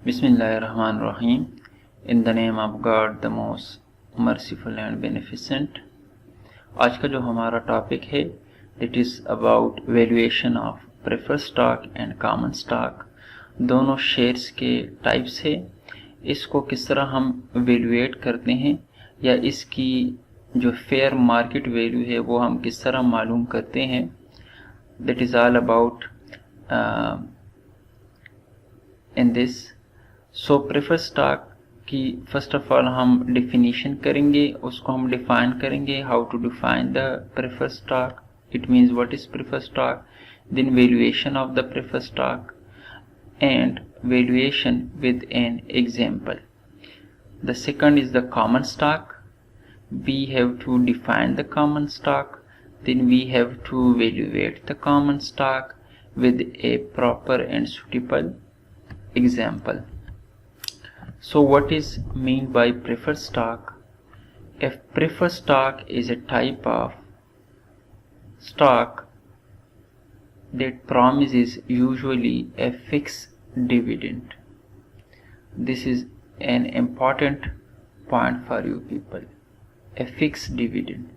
Bismillahirrahmanirrahim. In the name of God, the most merciful and beneficent. आज का जो हमारा टॉपिक है it is about valuation of preferred stock and common stock. दोनों shares के types है, इसको किस तरह हम वैल्यूएट करते हैं या इसकी जो फेयर मार्केट वैल्यू है वो हम किस तरह मालूम करते हैं। That is all about in this. So preferred stock की फर्स्ट ऑफ ऑल हम डिफिनीशन करेंगे, उसको हम डिफाइन करेंगे, how to define the preferred stock, it means what is preferred stock, then valuation of the preferred stock and valuation with an example. The second is the common stock. We have to define the common stock, then we have to evaluate the common stock with a proper and suitable example. So what is meant by preferred stock? A preferred stock is a type of stock that promises usually a fixed dividend. This is an important point for you people. A fixed dividend,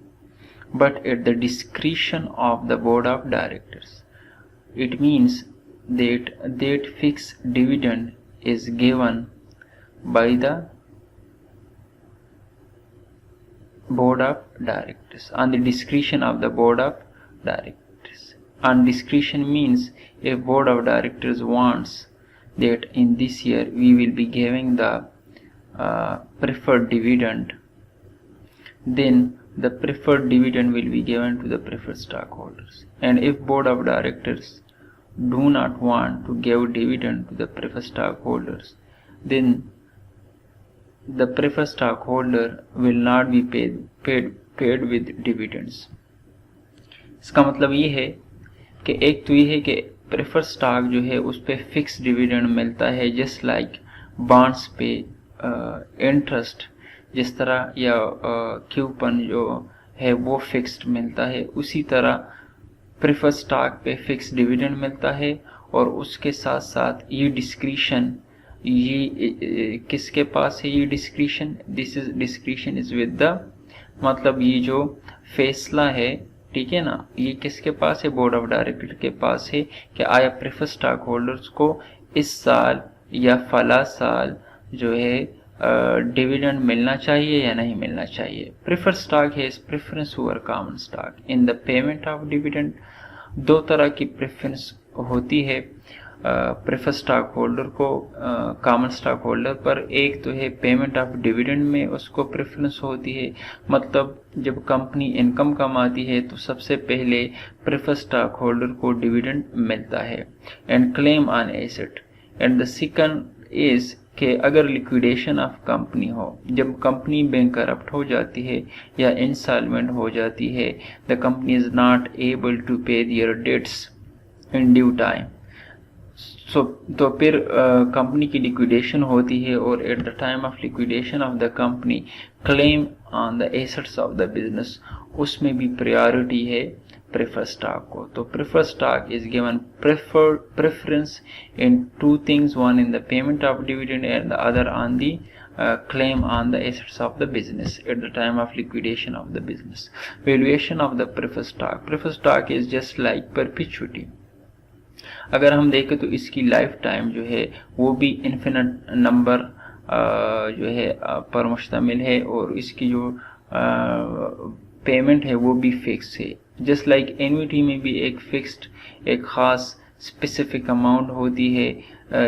but at the discretion of the board of directors. It means that fixed dividend is given by the board of directors on the discretion of the board of directors. And discretion means if board of directors wants that in this year we will be giving the preferred dividend, then the preferred dividend will be given to the preferred stockholders. And if board of directors do not want to give dividend to the preferred stockholders, then the preferred stockholder will not be paid with dividends. इसका मतलब ये है कि एक तो ये है कि प्रेफर्ड स्टॉक जो है उस पे फिक्स डिविडेंड मिलता है, जस्ट लाइक बॉन्ड्स पे इंटरेस्ट जिस तरह या क्यूपन जो है वो फिक्स्ड मिलता है, उसी तरह प्रेफर्ड स्टॉक पे फिक्स डिविडेंड मिलता है। और उसके साथ साथ ये डिस्क्रिशन, ये किसके पास है ये discretion? This is discretion is with the, मतलब ये जो फैसला है, ठीक है ना, ये किसके पास है? बोर्ड ऑफ डायरेक्टर के पास है कि आया प्रेफर्ड स्टॉक होल्डर्स को इस साल या फला साल जो है डिविडेंड मिलना चाहिए या नहीं मिलना चाहिए। प्रेफर्ड स्टॉक है preference over common stock in the payment of dividend. दो तरह की प्रेफरेंस होती है प्रेफर्ड स्टॉक होल्डर को कॉमन स्टॉक होल्डर पर। एक तो है पेमेंट ऑफ डिविडेंड में उसको प्रेफरेंस होती है, मतलब जब कंपनी इनकम कमाती है तो सबसे पहले प्रेफर्ड स्टॉक होल्डर को डिविडेंड मिलता है। And claim on asset. And the second is कि अगर लिक्विडेशन ऑफ कंपनी हो, जब कंपनी बैंकरप्ट हो जाती है या इंसॉल्वेंट हो जाती है, the company is not able to pay their debts in due time. तो फिर कंपनी की लिक्विडेशन होती है और at the time of liquidation of the company claim on the assets of the business, उसमें भी प्रायोरिटी है प्रेफर्ड स्टॉक को। तो preferred stock is given preference in two things, one in the payment of dividend and the other on the claim on the assets of the business at the time of liquidation of the business. Valuation of the preferred stock. Preferred stock is just like perpetuity. अगर हम देखें तो इसकी life time जो है वो भी infinite number जो है पर मुश्तमिल है और इसकी जो पेमेंट है वो भी फिक्स है। जस्ट लाइक एन्युटी में भी एक फिक्स्ड एक ख़ास स्पेसिफिक अमाउंट होती है,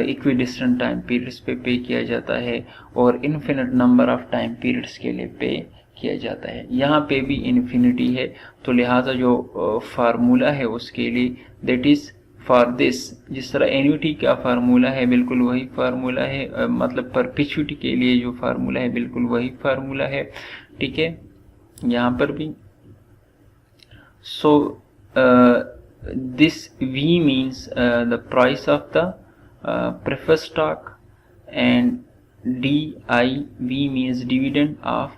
इक्विडिस्टेंट टाइम पीरियड्स पे किया जाता है और infinite number of time periods के लिए पे किया जाता है। यहाँ पे भी इन्फिनिटी है, तो लिहाजा जो फार्मूला है उसके लिए दैट इज़ फॉर दिस, जिस तरह एन्युटी का फार्मूला है बिल्कुल वही फार्मूला है, मतलब परपेचुइटी के लिए जो फार्मूला है बिल्कुल वही फार्मूला है, ठीक है, यहाँ पर भी। So this V means the price of the preferred stock and DIV means dividend of,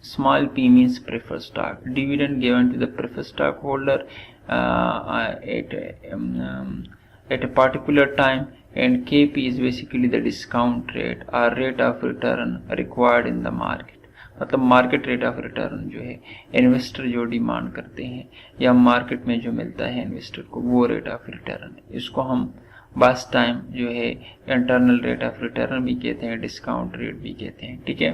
small p means preferred stock, dividend given to the preferred stockholder at a particular time and KP is basically the discount rate or rate of return required in the market. मतलब market rate of return जो है investor जो demand करते हैं या market में जो मिलता है इन्वेस्टर को, वो रेट ऑफ रिटर्न है। इसको हम बास टाइम जो है इंटरनल रेट ऑफ रिटर्न भी कहते हैं, डिस्काउंट रेट भी कहते हैं, ठीक है।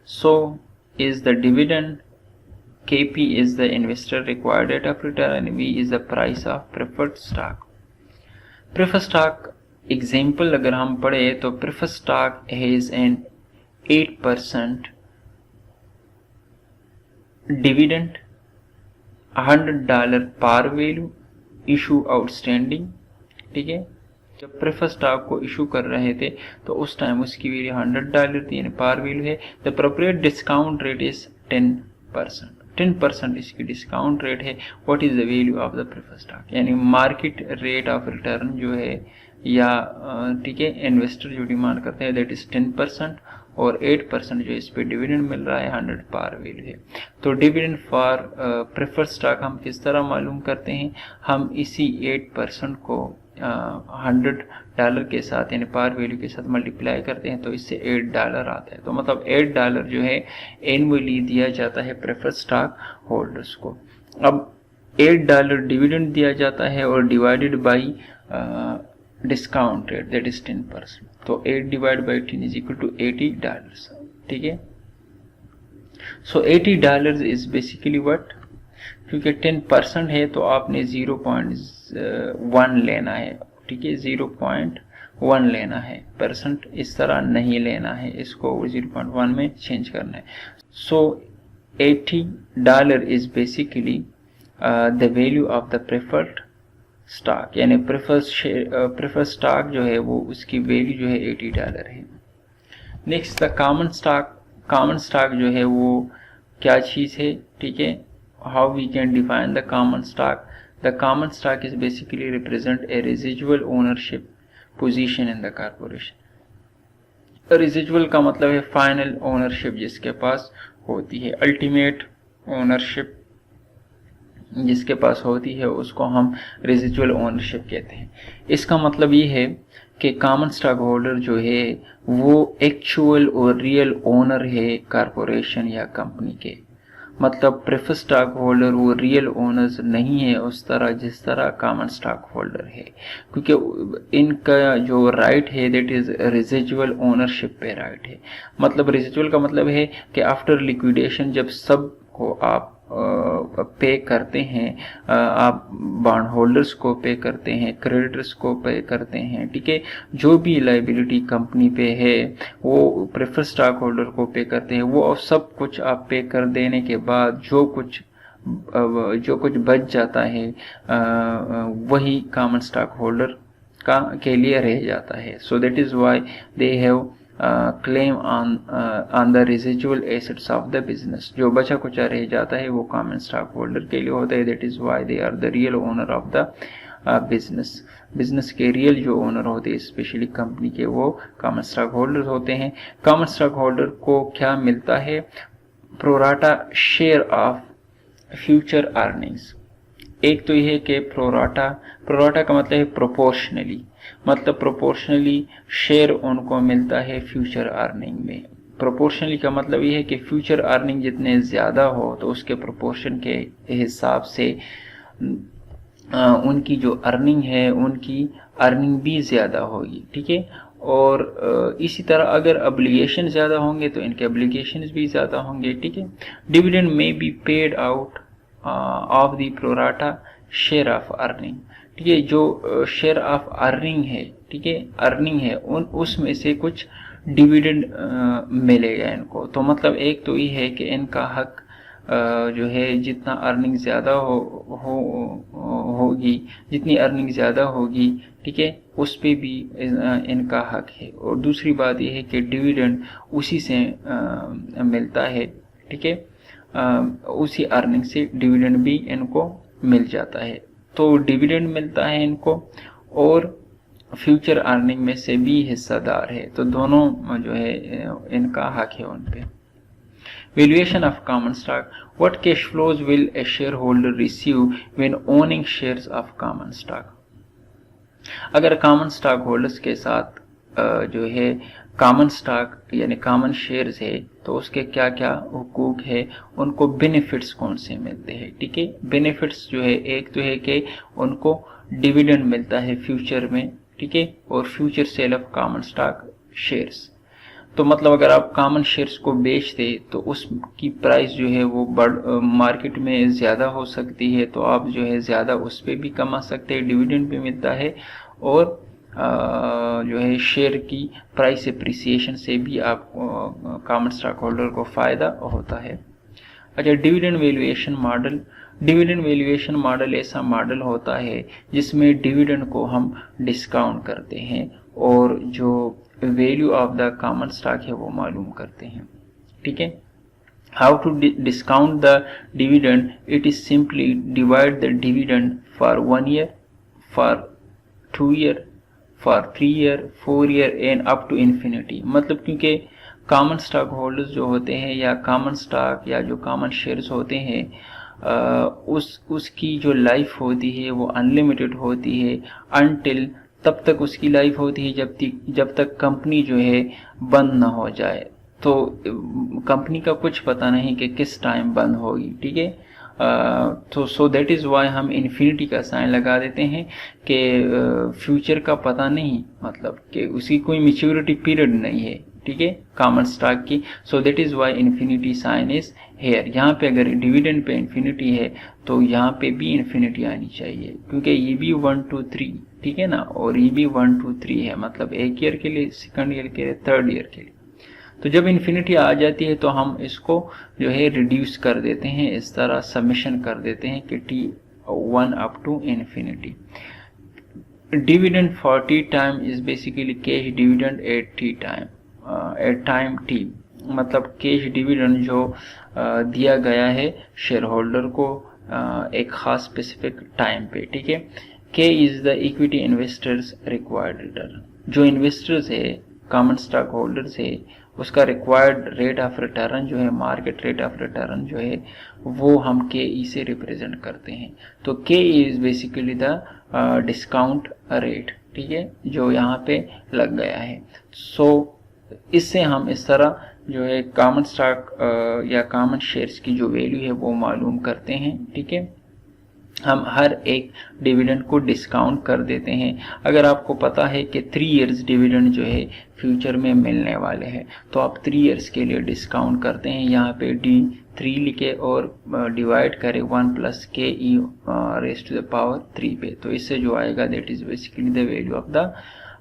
So is the dividend, KP is the investor required rate of return and V is the price of preferred stock. Preferred stock example अगर हम पढ़े तो preferred stock has an 8% dividend, $100 par value, issue outstanding, ठीक है। जब preferred stock को issue कर रहे थे तो उस टाइम उसकी वैल्यू $100 थी, यानी पार वैल्यू है। The appropriate discount rate is 10%, 10% इसकी डिस्काउंट रेट है। What is the value of the preferred stock, यानी मार्केट रेट ऑफ रिटर्न जो है या ठीक है इन्वेस्टर जो डिमांड करते हैं दैट इज 10% और 8% जो इस पे डिविडेंड मिल रहा है 100 पार वैल्यू है। तो डिविडेंड फॉर प्रेफर्ड स्टॉक हम किस तरह मालूम करते हैं, हम इसी 8% को $100 के साथ यानी पार वैल्यू के साथ मल्टीप्लाई करते हैं तो इससे $8 आता है। तो मतलब $8 जो है एनुअली दिया जाता है प्रेफर्ड स्टॉक होल्डर्स को। अब $8 डिविडेंड दिया जाता है और divided by discount rate that is 10%, तो 8 divide by 10 is equal to $80, ठीक है। सो $80 इज बेसिकली व्हाट, क्योंकि 10% है तो आपने 0.1 लेना है, ठीक है, 0.1 लेना है, परसेंट इस तरह नहीं लेना है, इसको 0.1 में चेंज करना है। So $80 is basically the value of the preferred stock, यानी प्रेफर्ड स्टॉक जो है वो उसकी वैल्यू जो है $80 है। Next the common stock, common stock जो है वो क्या चीज़ है, ठीक है। How we can define the common stock, the common stock is basically represent a residual ownership position in the corporation. Residual का मतलब है फाइनल ओनरशिप जिसके पास होती है, अल्टीमेट ओनरशिप जिसके पास होती है उसको हम रेजिजुअल ओनरशिप कहते हैं। इसका मतलब ये है कि कॉमन स्टॉक होल्डर जो है वो एक्चुअल और रियल ओनर है कॉर्पोरेशन या कंपनी के। मतलब प्रेफर्ड स्टॉक होल्डर वो रियल ओनर्स नहीं है उस तरह जिस तरह कॉमन स्टॉक होल्डर है, क्योंकि इनका जो राइट है दैट इज रेजिजुअल ओनरशिप पे राइट है। मतलब रेजिजुअल का मतलब है कि आफ्टर लिक्विडेशन जब सब को आप पे करते हैं, आप बॉन्ड होल्डर्स को पे करते हैं, क्रेडिटर्स को पे करते हैं, ठीक है, जो भी लाइबिलिटी कंपनी पे है वो प्रेफर्ड स्टॉक होल्डर को पे करते हैं। वो सब कुछ आप पे कर देने के बाद जो कुछ बच जाता है वही कॉमन स्टॉक होल्डर के लिए रह जाता है। So that is why they have claim on the residual assets of the business। जो बचा कुचा रह जाता है वो कॉमन स्टॉक होल्डर के लिए होता है। That is why they are the real owner of the business. Business के रियल जो ओनर होते हैं स्पेशली कंपनी के वो कॉमन स्टॉक होल्डर होते हैं। कॉमन स्टॉक होल्डर को क्या मिलता है, pro rata share of future earnings. एक तो यह है कि प्रोराटा का मतलब है प्रोपोर्शनली, मतलब प्रोपोर्शनली शेयर उनको मिलता है फ्यूचर अर्निंग में। प्रोपोर्शनली का मतलब ये है कि फ्यूचर अर्निंग जितने ज़्यादा हो तो उसके प्रोपोर्शन के हिसाब से उनकी जो अर्निंग है उनकी अर्निंग भी ज़्यादा होगी, ठीक है। और इसी तरह अगर ऑब्लिगेशन ज़्यादा होंगे तो इनके ऑब्लिगेशंस भी ज़्यादा होंगे, ठीक है। डिविडेंड में be paid out of the pro rata share of earning, ठीक है। जो शेयर ऑफ अर्निंग है, ठीक है, अर्निंग है उसमें से कुछ डिविडेंड मिलेगा इनको। तो मतलब एक तो ये है कि इनका हक जो है जितना अर्निंग ज़्यादा होगी, जितनी अर्निंग ज़्यादा होगी, ठीक है, उस पे भी इनका हक है। और दूसरी बात यह है कि डिविडेंड उसी से मिलता है, ठीक है, उसी अर्निंग से डिविडेंड भी इनको मिल जाता है। तो डिविडेंड मिलता है इनको और फ्यूचर अर्निंग में से भी हिस्सादार है, तो दोनों जो है इनका हक है उन पे। Valuation of common stock, what cash flows will A share holder receive when owning shares of common stock. अगर कॉमन स्टॉक होल्डर्स के साथ जो है कॉमन स्टॉक यानी कॉमन शेयर्स है तो उसके क्या क्या हुकूक है, उनको बेनिफिट्स कौन से मिलते हैं। ठीक है, बेनिफिट्स जो है एक तो है कि उनको डिविडेंड मिलता है फ्यूचर में, ठीक है, और future cell of common stock shares. तो मतलब अगर आप कॉमन शेयर्स को बेचते तो उसकी प्राइस जो है वो मार्केट में ज़्यादा हो सकती है, तो आप जो है ज़्यादा उस पर भी कमा सकते हैं, डिविडेंड भी मिलता है, और जो है शेयर की प्राइस एप्रिसिएशन से भी आप कॉमन स्टॉक होल्डर को फ़ायदा होता है। अच्छा, dividend valuation model. Dividend valuation model ऐसा मॉडल होता है जिसमें डिविडेंड को हम डिस्काउंट करते हैं और जो value of the common stock है वो मालूम करते हैं। ठीक है, how to discount the dividend? It is simply divide the dividend for 1 year, for 2 year, for 3 year, 4 year and up to infinity. मतलब क्योंकि कॉमन स्टॉक होल्डर्स जो होते हैं या कॉमन स्टॉक या जो कॉमन शेयर्स होते हैं उसकी जो लाइफ होती है वो अनलिमिटेड होती है, अनटिल तब तक उसकी लाइफ होती है जब तक कंपनी जो है बंद ना हो जाए। तो कंपनी का कुछ पता नहीं कि किस टाइम बंद होगी। ठीक है, तो सो दैट इज़ वाई हम इन्फिनिटी का साइन लगा देते हैं कि फ्यूचर का पता नहीं, मतलब कि उसकी कोई मैच्योरिटी पीरियड नहीं है। ठीक है, कॉमन स्टॉक की, so that is why infinity sign is here. यहाँ पे अगर डिविडेंड पे इन्फिनिटी है तो यहाँ पे भी इन्फिनिटी आनी चाहिए, क्योंकि ये भी 1 2 3, ठीक है ना, और ये भी 1 2 3 है, मतलब एक ईयर के लिए, सेकंड ईयर के लिए, थर्ड ईयर के लिए। तो जब इन्फिनिटी आ जाती है तो हम इसको जो है रिड्यूस कर देते हैं, इस तरह समेशन कर देते हैं कि T1 up to infinity. Dividend 40 time is basically cash dividend at time T, मतलब कैश डिविडेंड जो दिया गया है शेयर होल्डर को एक खास स्पेसिफिक टाइम पे। ठीक है, K is the equity investors required return. जो इन्वेस्टर्स है, कॉमन स्टॉक होल्डर्स है, उसका रिक्वायर्ड रेट ऑफ रिटर्न जो है, मार्केट रेट ऑफ रिटर्न जो है, वो हम KE से रिप्रेजेंट करते हैं। तो K is basically the discount rate, ठीक है, जो यहाँ पे लग गया है। सो इससे हम इस तरह जो है कॉमन स्टॉक या कॉमन शेयर्स की जो वैल्यू है वो मालूम करते हैं। ठीक है, हम हर एक डिविडेंड को डिस्काउंट कर देते हैं। अगर आपको पता है कि 3 इयर्स डिविडेंड जो है फ्यूचर में मिलने वाले हैं तो आप 3 इयर्स के लिए डिस्काउंट करते हैं। यहाँ पे D3 लिखे और डिवाइड करें 1 + KE raise to the power 3 पे, तो इससे जो आएगा that is basically the value of the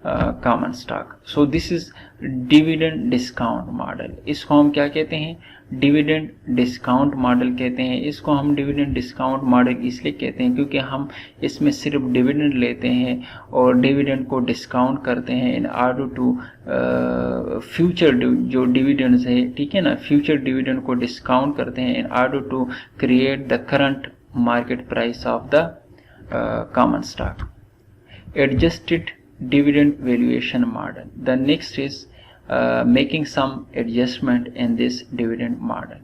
common stock. So this is dividend discount model. इसको हम क्या कहते हैं? डिविडेंड डिस्काउंट मॉडल कहते हैं। इसको हम डिविडेंड डिस्काउंट मॉडल इसलिए कहते हैं क्योंकि हम इसमें सिर्फ डिविडेंड लेते हैं और डिविडेंड को डिस्काउंट करते हैं इन ऑर्डर टू फ्यूचर जो डिविडेंड्स है, ठीक है ना, फ्यूचर डिविडेंड को डिस्काउंट करते हैं in order to create the current market price of the common stock. Adjusted dividend valuation model. The next is making some adjustment in this dividend model.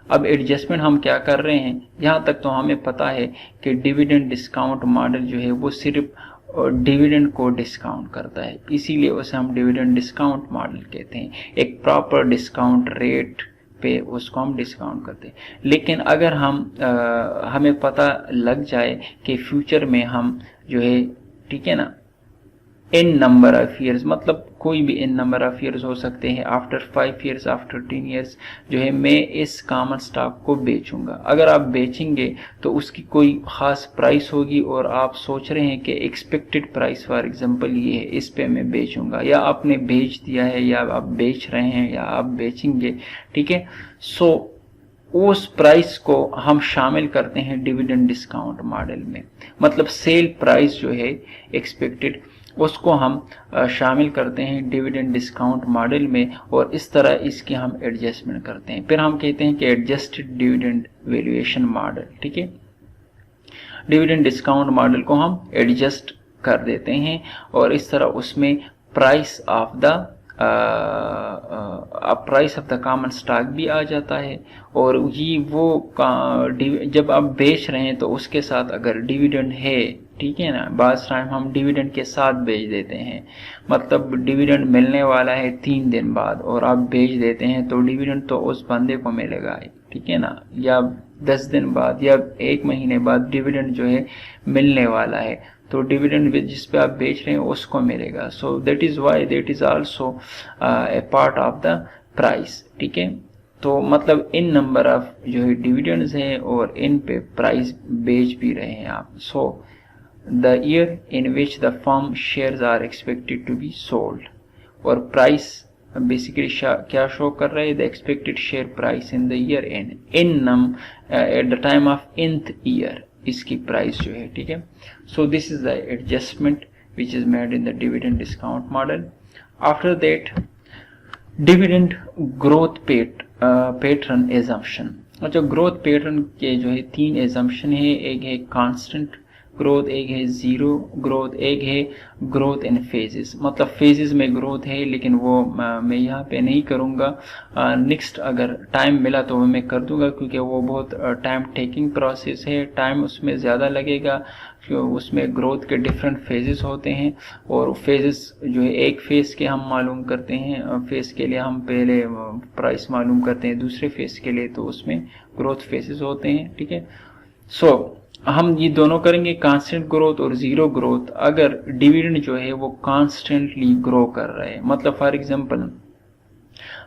अब adjustment हम क्या कर रहे हैं? यहाँ तक तो हमें पता है कि डिविडेंड डिस्काउंट मॉडल जो है वो सिर्फ डिविडेंड को डिस्काउंट करता है, इसीलिए उसे हम डिविडेंड डिस्काउंट मॉडल कहते हैं। एक प्रॉपर डिस्काउंट रेट पे उसको हम डिस्काउंट करते हैं। लेकिन अगर हमें पता लग जाए कि फ्यूचर में हम जो है, ठीक है ना, n नंबर ऑफ ईयर्स, मतलब कोई भी n नंबर ऑफ ईयर्स हो सकते हैं, आफ्टर 5 ईयर्स, आफ्टर 10 ईयर्स जो है मैं इस कॉमन स्टॉक को बेचूंगा। अगर आप बेचेंगे तो उसकी कोई ख़ास प्राइस होगी और आप सोच रहे हैं कि एक्सपेक्टेड प्राइस फॉर एग्जांपल ये है, इस पे मैं बेचूंगा, या आपने बेच दिया है या आप बेच रहे हैं या आप बेचेंगे, ठीक है। सो उस प्राइस को हम शामिल करते हैं डिविडेंड डिस्काउंट मॉडल में, मतलब सेल प्राइस जो है एक्सपेक्टेड उसको हम शामिल करते हैं डिविडेंड डिस्काउंट मॉडल में, और इस तरह इसकी हम एडजस्टमेंट करते हैं। फिर हम कहते हैं कि एडजस्टेड डिविडेंड वैल्यूएशन मॉडल, ठीक है। डिविडेंड डिस्काउंट मॉडल को हम एडजस्ट कर देते हैं और इस तरह उसमें price of the common stock भी आ जाता है, और ये वो जब आप बेच रहे हैं तो उसके साथ अगर डिविडेंड है ठीक है ना। बाज़ टाइम हम डिविडेंड के साथ बेच देते हैं, मतलब डिविडेंड मिलने वाला है 3 दिन बाद और आप बेच देते हैं तो डिविडेंड तो उस बंदे को मिलेगा, ठीक है ना, या 10 दिन बाद या 1 महीने बाद डिविडेंड जो है मिलने वाला है तो डिविडेंड जिस पे आप बेच रहे हैं उसको मिलेगा। सो that is Y that is also a part of the price, ठीक है। तो मतलब इन नंबर ऑफ जो है डिविडेंड्स हैं और इन पे प्राइस बेच भी रहे हैं आप। So the year in which the firm shares are expected to be sold, और प्राइस बेसिकली क्या शो कर रहा है, the expected share price in the year end in num at the time of nth year, इसकी price जो है, ठीक है। So this is the adjustment which is made in the dividend discount model. After that dividend growth pattern assumption. अच्छा, growth pattern के जो है 3 assumption है, एक है कांस्टेंट ग्रोथ, एक है जीरो ग्रोथ, एक है ग्रोथ इन फेजेस। मतलब फेजेस में ग्रोथ है लेकिन वो मैं यहाँ पे नहीं करूँगा, नेक्स्ट अगर टाइम मिला तो वो मैं कर दूंगा क्योंकि वो बहुत टाइम टेकिंग प्रोसेस है, टाइम उसमें ज़्यादा लगेगा। उसमें ग्रोथ के डिफरेंट फेजेस होते हैं और फेजेस जो है एक फेज के हम मालूम करते हैं, फेज के लिए हम पहले प्राइस मालूम करते हैं, दूसरे फेज के लिए तो उसमें ग्रोथ फेजेस होते हैं, ठीक है। सो हम ये दोनों करेंगे, कांस्टेंट ग्रोथ और जीरो ग्रोथ। अगर डिविडेंड जो है वो कांस्टेंटली ग्रो कर रहा है, मतलब फॉर एग्जांपल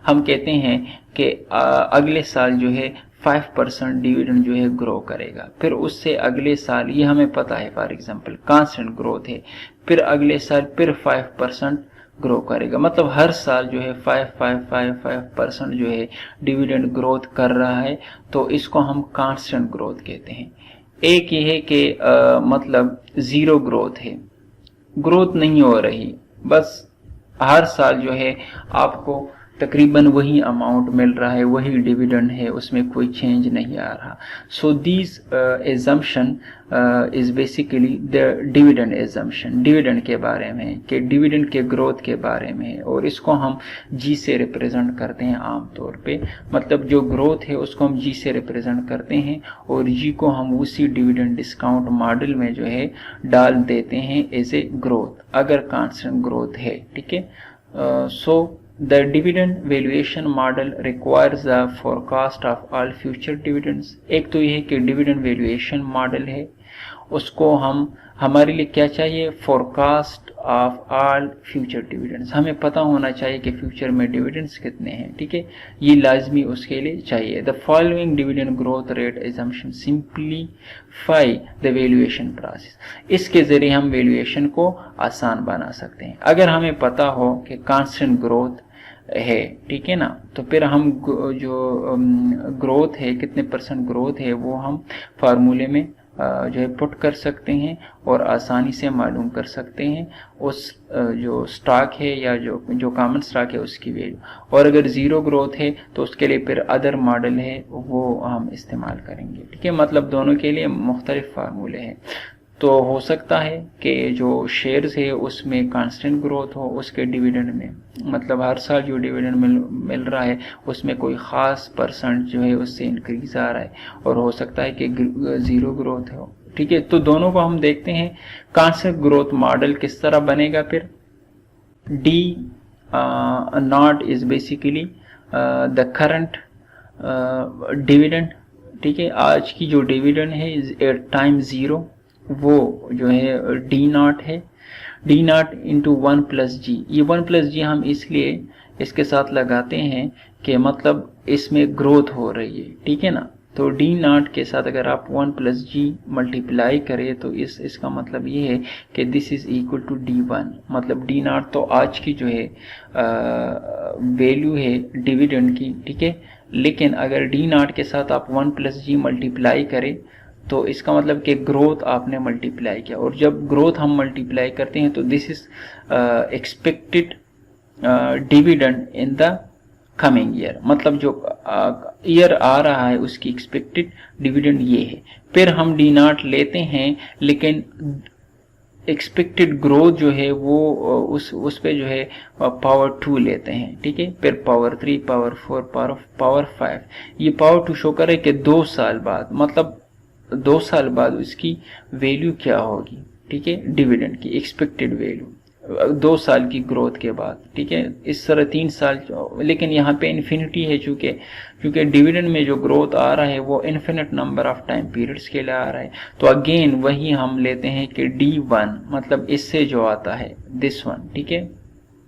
हम कहते हैं कि अगले साल जो है 5% डिविडेंड जो है ग्रो करेगा, फिर उससे अगले साल, ये हमें पता है फॉर एग्जांपल कांस्टेंट ग्रोथ है, फिर अगले साल फिर 5% ग्रो करेगा, मतलब हर साल जो है 5% जो है डिविडेंड ग्रोथ कर रहा है, तो इसको हम कांस्टेंट ग्रोथ कहते हैं। एक ये है कि मतलब जीरो ग्रोथ है, ग्रोथ नहीं हो रही, बस हर साल जो है आपको तकरीबन वही अमाउंट मिल रहा है, वही डिविडेंड है, उसमें कोई चेंज नहीं आ रहा। So this assumption is basically the dividend assumption, dividend के बारे में, कि डिविडेंड के ग्रोथ के बारे में, और इसको हम जी से रिप्रेजेंट करते हैं आमतौर पे। मतलब जो ग्रोथ है उसको हम जी से रिप्रेजेंट करते हैं और जी को हम उसी डिविडेंड डिस्काउंट मॉडल में जो है डाल देते हैं एज ए ग्रोथ, अगर कांस्टेंट ग्रोथ है, ठीक है। सो the dividend valuation model requires the forecast of all future dividends। एक तो ये है कि dividend valuation model है, उसको हमारे लिए क्या चाहिए, forecast of all future dividends, हमें पता होना चाहिए कि फ्यूचर में डिविडेंड्स कितने हैं, ठीक है, ये लाजमी उसके लिए चाहिए। the following dividend growth rate assumption simplify the valuation process, इसके जरिए हम वैल्यूएशन को आसान बना सकते हैं। अगर हमें पता हो कि कांस्टेंट ग्रोथ है, ठीक है ना, तो फिर हम जो ग्रोथ है, कितने % ग्रोथ है, वो हम फार्मूले में जो है पुट कर सकते हैं और आसानी से मालूम कर सकते हैं उस जो स्टॉक है या जो कॉमन स्टॉक है उसकी वैल्यू। और अगर ज़ीरो ग्रोथ है तो उसके लिए फिर अदर मॉडल है वो हम इस्तेमाल करेंगे, ठीक है। मतलब दोनों के लिए मुख्तलिफ फार्मूले हैं। तो हो सकता है कि जो शेयर्स है उसमें कांस्टेंट ग्रोथ हो उसके डिविडेंड में, मतलब हर साल जो डिविडेंड मिल रहा है उसमें कोई ख़ास % जो है उससे इंक्रीज आ रहा है, और हो सकता है कि ज़ीरो ग्रोथ हो, ठीक है। तो दोनों को हम देखते हैं। कांस्टेंट ग्रोथ मॉडल किस तरह बनेगा, फिर D not is basically the current dividend, ठीक है। आज की जो डिविडेंड है एट टाइम ज़ीरो, वो जो है डी नॉट है, डी नॉट इंटू 1+G। ये 1+G हम इसलिए इसके साथ लगाते हैं कि मतलब इसमें ग्रोथ हो रही है, ठीक है ना। तो डी नॉट के साथ अगर आप 1+G मल्टीप्लाई करें तो इसका मतलब ये है कि this is equal to D1। मतलब डी नॉट तो आज की जो है वैल्यू है डिविडेंड की, ठीक है, लेकिन अगर डी नॉट के साथ आप 1+G मल्टीप्लाई करें तो इसका मतलब कि ग्रोथ आपने मल्टीप्लाई किया, और जब ग्रोथ हम मल्टीप्लाई करते हैं तो this is expected dividend in the coming year. मतलब जो ईयर आ रहा है उसकी एक्सपेक्टेड डिविडेंड ये है। फिर हम डी नॉट लेते हैं लेकिन एक्सपेक्टेड ग्रोथ जो है वो उस पे जो है पावर 2 लेते हैं, ठीक है। फिर पावर 3, पावर 4, पावर 5। ये पावर 2 शो करे कि 2 साल बाद, मतलब 2 साल बाद उसकी वैल्यू क्या होगी, ठीक है, डिविडेंड की एक्सपेक्टेड वैल्यू 2 साल की ग्रोथ के बाद, ठीक है, इस तरह 3 साल, लेकिन यहाँ पे इन्फिनिटी है, चूंकि डिविडेंड में जो ग्रोथ आ रहा है वो infinite number of time periods के लिए आ रहा है। तो अगेन वही हम लेते हैं कि D1 मतलब इससे जो आता है दिस वन, ठीक है,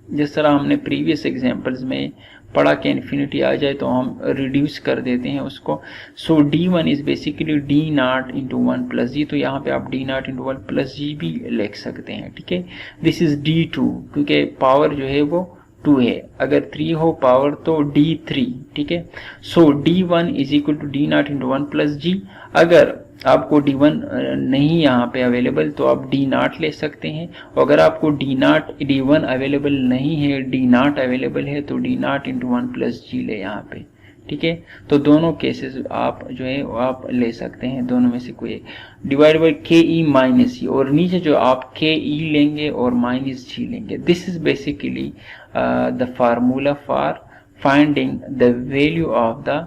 जिस तरह हमने प्रीवियस एग्जांपल्स में पढ़ा कि इन्फिनिटी आ जाए तो हम रिड्यूस कर देते हैं उसको। So D1 is basically D0 into 1 plus G, तो यहाँ पे आप D0 इंटू 1 प्लस जी भी लिख सकते हैं, ठीक है। दिस इज D2 क्योंकि पावर जो है वो 2 है, अगर 3 हो पावर तो D3, ठीक है। So D1 is equal to D0 into 1 plus G. अगर आपको D1 नहीं यहाँ पे अवेलेबल तो आप D0 ले सकते हैं, और अगर आपको D1 अवेलेबल नहीं है, D0 अवेलेबल है तो D0 इंटू 1 प्लस जी ले यहाँ पे, ठीक है। तो दोनों केसेस आप जो है आप ले सकते हैं, दोनों में से कोई एक, डिवाइड बाई KE माइनस ई, और नीचे जो आप KE लेंगे और माइनस जी लेंगे। This is basically the formula for finding the value of the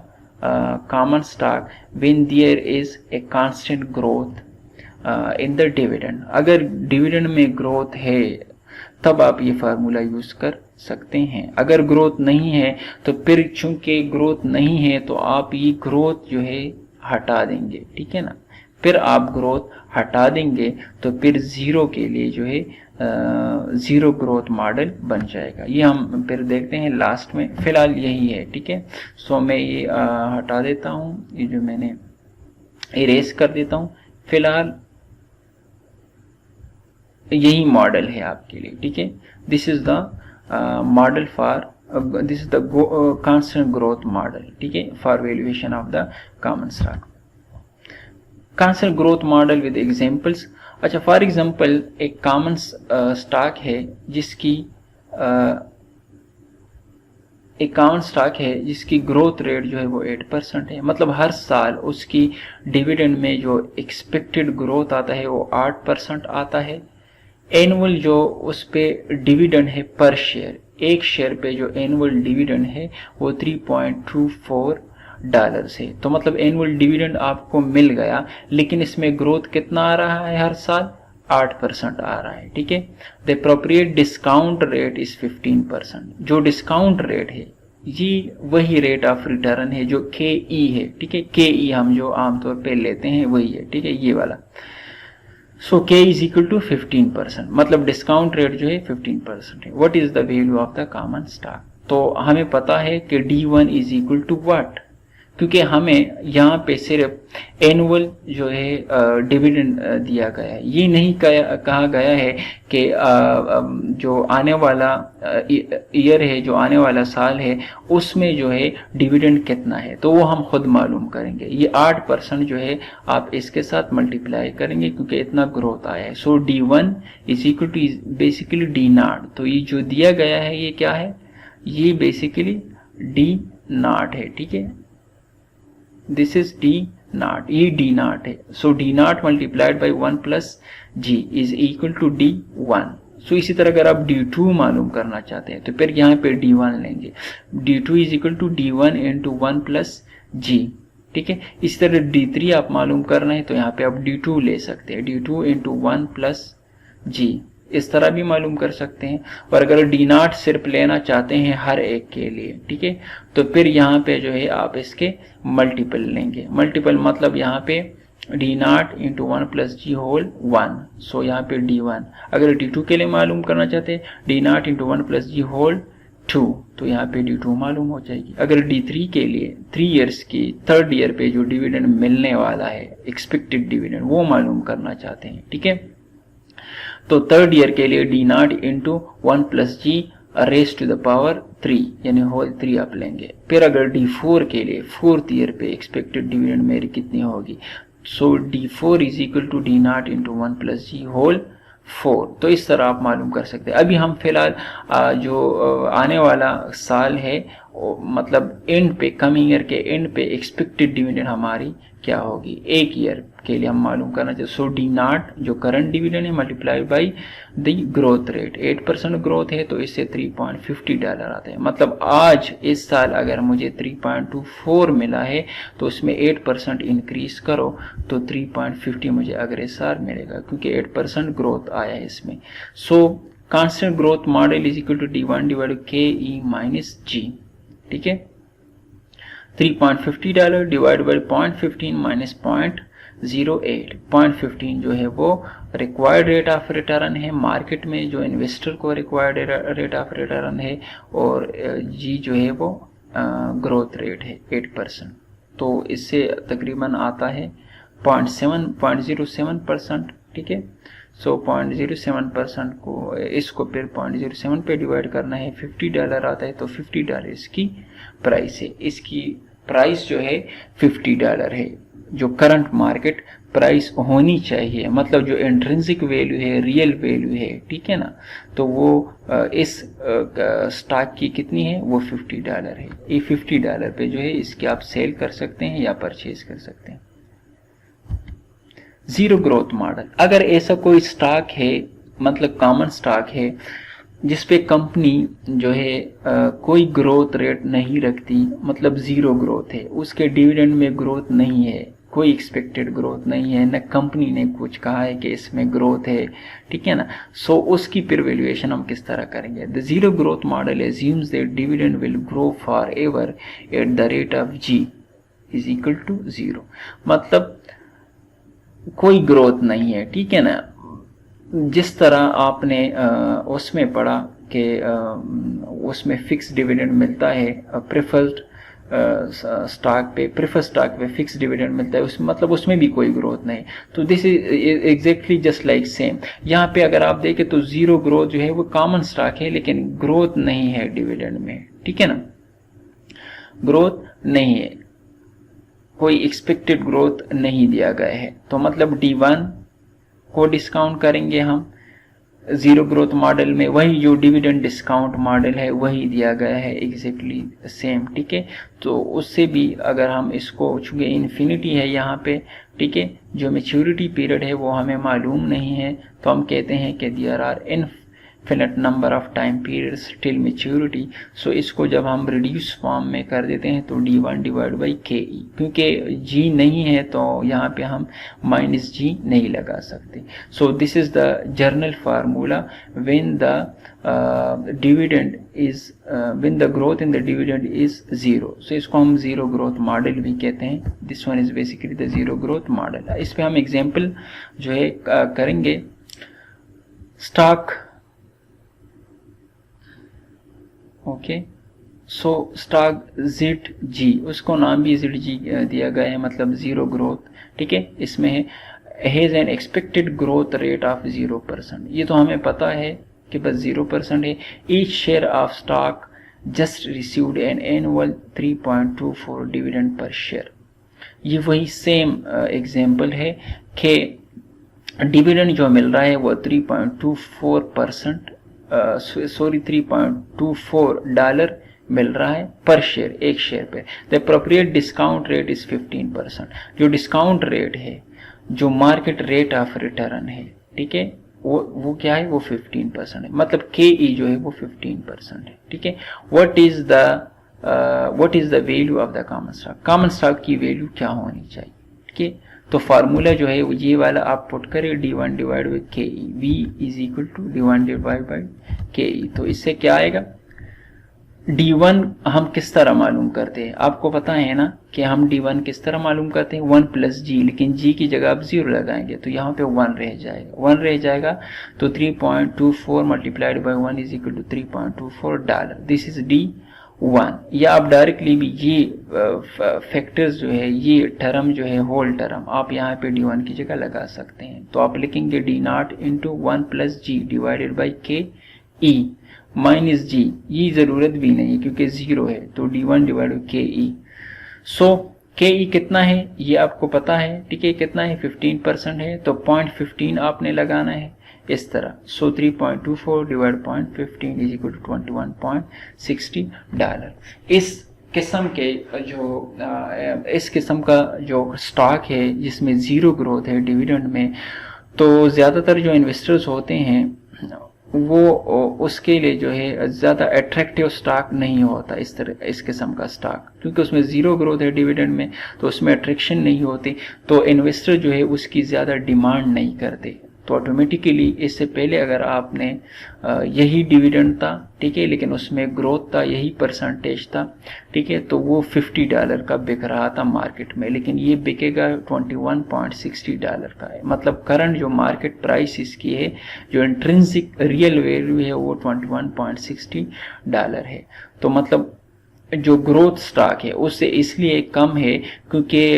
common stock when there is a constant growth in the dividend। अगर डिविडेंड में ग्रोथ है तब आप ये फार्मूला यूज कर सकते हैं। अगर ग्रोथ नहीं है तो फिर चूंकि ग्रोथ नहीं है तो आप ये ग्रोथ जो है हटा देंगे, ठीक है ना। फिर आप ग्रोथ हटा देंगे तो फिर जीरो के लिए जो है जीरो ग्रोथ मॉडल बन जाएगा। ये हम फिर देखते हैं लास्ट में, फिलहाल यही है, ठीक है। सो मैं ये हटा देता हूँ, ये जो मैंने इरेज कर देता हूँ। फिलहाल यही मॉडल है आपके लिए, ठीक है। This is the model for this is the constant growth model, ठीक है, for valuation of the common stock. Constant growth model with examples. अच्छा, फॉर एग्जांपल एक कॉमन स्टॉक है जिसकी एक कॉमन स्टॉक है जिसकी ग्रोथ रेट जो है वो 8% है, मतलब हर साल उसकी डिविडेंड में जो एक्सपेक्टेड ग्रोथ आता है वो 8% आता है। एनुअल जो उस पे डिविडेंड है पर शेयर, एक शेयर पे जो एनुअल डिविडेंड है वो $3.24 है। तो मतलब एनुअल डिविडेंड आपको मिल गया, लेकिन इसमें ग्रोथ कितना आ रहा है हर साल? 8% आ रहा है, ठीक है। The appropriate discount rate is 15%। जो डिस्काउंट रेट है ये वही रेट ऑफ रिटर्न है जो KE है, ठीक है। KE हम जो आमतौर पे लेते हैं वही है, ठीक है, ये वाला। सो K इज इक्वल टू 15%, मतलब डिस्काउंट रेट जो है 15% है। What is the value of the common stock? तो हमें पता है कि D1 is equal to what, क्योंकि हमें यहाँ पे सिर्फ एनुअल जो है डिविडेंड दिया गया है। ये नहीं कहा गया है कि जो आने वाला ईयर है, जो आने वाला साल है, उसमें जो है डिविडेंड कितना है, तो वो हम खुद मालूम करेंगे। ये 8% जो है आप इसके साथ मल्टीप्लाई करेंगे क्योंकि इतना ग्रोथ आया है। So D1 is equal to basically D0। तो ये जो दिया गया है ये क्या है? ये बेसिकली D0 है, ठीक है। दिस इज D0, ये D0 है। So D0 multiplied by 1 plus G is equal to D1। सो इसी तरह अगर आप D2 मालूम करना चाहते हैं तो फिर यहाँ पे D1 लेंगे। D2 is equal to D1 into 1 plus G, ठीक है। इसी तरह D3 आप मालूम कर रहे हैं तो यहाँ पे आप D2 ले सकते हैं, D2 इंटू 1 प्लस जी, इस तरह भी मालूम कर सकते हैं। और अगर D0 सिर्फ लेना चाहते हैं हर एक के लिए, ठीक है, तो फिर यहाँ पे जो है आप इसके मल्टीपल लेंगे। मल्टीपल मतलब यहाँ पे D0 into 1 plus G whole 1। सो यहाँ पे D1। अगर D2 के लिए मालूम करना चाहते हैं D0 into 1 plus G whole 2, तो यहाँ पे D2 मालूम हो जाएगी। अगर D3 के लिए 3 इयर्स की थर्ड ईयर पे जो डिविडेंड मिलने वाला है, एक्सपेक्टेड डिविडेंड, वो मालूम करना चाहते हैं, ठीक है, तो थर्ड ईयर के लिए D0 into 1 plus G raise to the power 3 यानी होल 3 आप लेंगे। फिर अगर D4 के लिए फोर्थ ईयर पे एक्सपेक्टेड डिविडेंड मेरी कितनी होगी, so D4 is equal to D0 into 1 plus G whole 4। तो इस तरह आप मालूम कर सकते हैं। अभी हम फिलहाल जो आने वाला साल है मतलब एंड पे, कमिंग ईयर के एंड पे एक्सपेक्टेड डिविडेंड हमारी क्या होगी, एक ईयर के लिए हम मालूम करना चाहिए। सो डी नॉट जो करंट डिविडेंड है multiply by the growth rate, 8% growth है तो इससे $3.50 आता है। मतलब आज इस साल अगर मुझे 3.24 मिला है तो उसमें 8% इंक्रीज करो तो 3.50 मुझे अगले साल मिलेगा, क्योंकि 8% ग्रोथ आया है इसमें। So constant growth model is equal to D1 divide K E minus जी, ठीक है। $3.50 डिवाइड बाई 0.15 माइनस 0.08, 0.15 जो है वो रिक्वायर्ड रेट ऑफ रिटर्न है मार्केट में, जो इन्वेस्टर को रिक्वायर्ड रेट ऑफ रिटर्न है, और जी जो है वो ग्रोथ रेट है 8%। तो इससे तकरीबन आता है 0.07%, ठीक है। सो 0.07% को, इसको फिर 0.07 पे डिवाइड करना है, $50 आता है, तो $50 इसकी प्राइस है। इसकी प्राइस जो है $50 है, जो करंट मार्केट प्राइस होनी चाहिए, मतलब जो इंट्रिंसिक वैल्यू है, रियल वैल्यू है, ठीक है ना। तो वो इस स्टॉक की कितनी है, वो $50 है। ये $50 पे जो है इसकी आप सेल कर सकते हैं या परचेज कर सकते हैं। जीरो ग्रोथ मॉडल, अगर ऐसा कोई स्टॉक है, मतलब कॉमन स्टॉक है जिसपे कंपनी जो है कोई ग्रोथ रेट नहीं रखती, मतलब जीरो ग्रोथ है, उसके डिविडेंड में ग्रोथ नहीं है, कोई एक्सपेक्टेड ग्रोथ नहीं है, न कंपनी ने कुछ कहा है कि इसमें ग्रोथ है, ठीक है ना। सो उसकी फिर वैल्यूएशन हम किस तरह करेंगे। The zero growth model assumes that dividend will grow forever at the rate of G is equal to 0, मतलब कोई ग्रोथ नहीं है, ठीक है ना। जिस तरह आपने उसमें पढ़ा कि उसमें फिक्स डिविडेंड मिलता है, प्रेफर्ड स्टॉक पे फिक्स डिविडेंड मिलता है, उसमें मतलब उसमें भी कोई ग्रोथ नहीं। तो this is exactly just like same. यहाँ पे अगर आप देखें तो जीरो ग्रोथ जो है वो कॉमन स्टॉक है, लेकिन ग्रोथ नहीं है डिविडेंड में, ठीक है ना, ग्रोथ नहीं है, कोई एक्सपेक्टेड ग्रोथ नहीं दिया गया है। तो मतलब D1 को डिस्काउंट करेंगे हम जीरो ग्रोथ मॉडल में, वही जो डिविडेंड डिस्काउंट मॉडल है वही दिया गया है, एग्जैक्टली सेम, ठीक है। तो उससे भी अगर हम इसको, चूंकि इन्फिनिटी है यहाँ पे, ठीक है, जो मैच्योरिटी पीरियड है वो हमें मालूम नहीं है, तो हम कहते हैं कि there are infinite number of time periods till maturity. So इसको जब हम रिड्यूस फॉर्म में कर देते हैं तो D1 डिवाइड बाई के ई, क्योंकि जी नहीं है तो यहाँ पे हम माइनस जी नहीं लगा सकते। सो this is the journal formula when the dividend is when the growth in the dividend is 0। सो इसको हम जीरो ग्रोथ मॉडल भी कहते हैं। This one is basically the zero growth model. इस पे हम एग्जाम्पल जो है करेंगे। स्टॉक, ओके, सो स्टॉक ZG, उसको नाम भी ZG दिया गया है, मतलब जीरो ग्रोथ, ठीक है। इसमें है has an expected growth rate of 0%, ये तो हमें पता है कि बस 0% है। Each share of stock just received an annual 3.24 dividend per share. ये वही सेम एग्जाम्पल है कि डिविडेंड जो मिल रहा है वो 3.24%, सॉरी $3.24 मिल रहा है पर शेयर, एक शेयर पे। The appropriate discount rate is 15%। जो डिस्काउंट रेट है, जो मार्केट रेट ऑफ रिटर्न है, ठीक है, वो क्या है, वो 15% है, मतलब KE जो है वो 15% है, ठीक है। What is the value of the common stock, common stock की वैल्यू क्या होनी चाहिए, ठीक है। तो फार्मूला जो है ये वाला आप पुट करें, D1 divide by K E, V is equal to D1 divide by K E. तो इससे क्या आएगा, D1 हम किस तरह मालूम करते हैं, आपको पता है ना कि हम D1 किस तरह मालूम करते हैं, 1 प्लस जी, लेकिन जी की जगह आप 0 लगाएंगे तो यहाँ पे 1 रह जाएगा, 1 रह जाएगा। तो 3.24 multiplied by 1 is equal to $3.24। This is D1। या आप डायरेक्टली भी ये फैक्टर्स जो है, ये टर्म जो है, होल टर्म आप यहाँ पे D1 की जगह लगा सकते हैं। तो आप लिखेंगे D0 into 1 plus G divided by K E minus जी, ये जरूरत भी नहीं है क्योंकि 0 है, तो D1 डिवाइड बाई के ई। सो के ई कितना है ये आपको पता है, ठीक है, कितना है, 15% है, तो 0.15 आपने लगाना है इस तरह। सो 3.24 डिवाइड 0.15 इज इक्वल टू $21.60। इस किस्म का जो स्टॉक है जिसमें ज़ीरो ग्रोथ है डिविडेंड में, तो ज़्यादातर जो इन्वेस्टर्स होते हैं वो उसके लिए जो है ज़्यादा अट्रैक्टिव स्टॉक नहीं होता इस किस्म का स्टॉक, क्योंकि उसमें ज़ीरो ग्रोथ है डिविडेंड में, तो उसमें अट्रैक्शन नहीं होती, तो इन्वेस्टर जो है उसकी ज़्यादा डिमांड नहीं करते। तो ऑटोमेटिकली इससे पहले अगर आपने यही डिविडेंड था, ठीक है, लेकिन उसमें ग्रोथ था, यही परसेंटेज था, ठीक है, तो वो $50 का बिक रहा था मार्केट में, लेकिन ये बिकेगा $21.60 का है। मतलब करंट जो मार्केट प्राइस इसकी है, जो इंट्रिंसिक रियल वैल्यू है, वो $21.60 है। तो मतलब जो ग्रोथ स्टॉक है उससे इसलिए कम है क्योंकि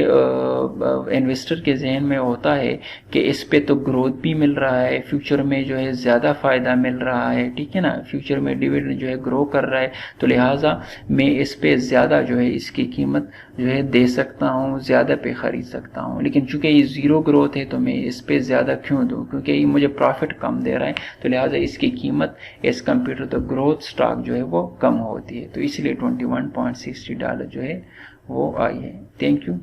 इन्वेस्टर के जहन में होता है कि इस पे तो ग्रोथ भी मिल रहा है, फ्यूचर में जो है ज़्यादा फ़ायदा मिल रहा है, ठीक है ना, फ्यूचर में डिविडेंड जो है ग्रो कर रहा है, तो लिहाजा मैं इस पे ज़्यादा जो है इसकी कीमत जो है दे सकता हूँ, ज़्यादा पे ख़रीद सकता हूँ। लेकिन चूँकि ये ज़ीरो ग्रोथ है तो मैं इस पे ज़्यादा क्यों दूँ, क्योंकि ये मुझे प्रॉफिट कम दे रहा है, तो लिहाजा इसकी कीमत as compare to the growth stock जो है वो कम होती है, तो इसलिए $21.60 जो है वो आई है। Thank you.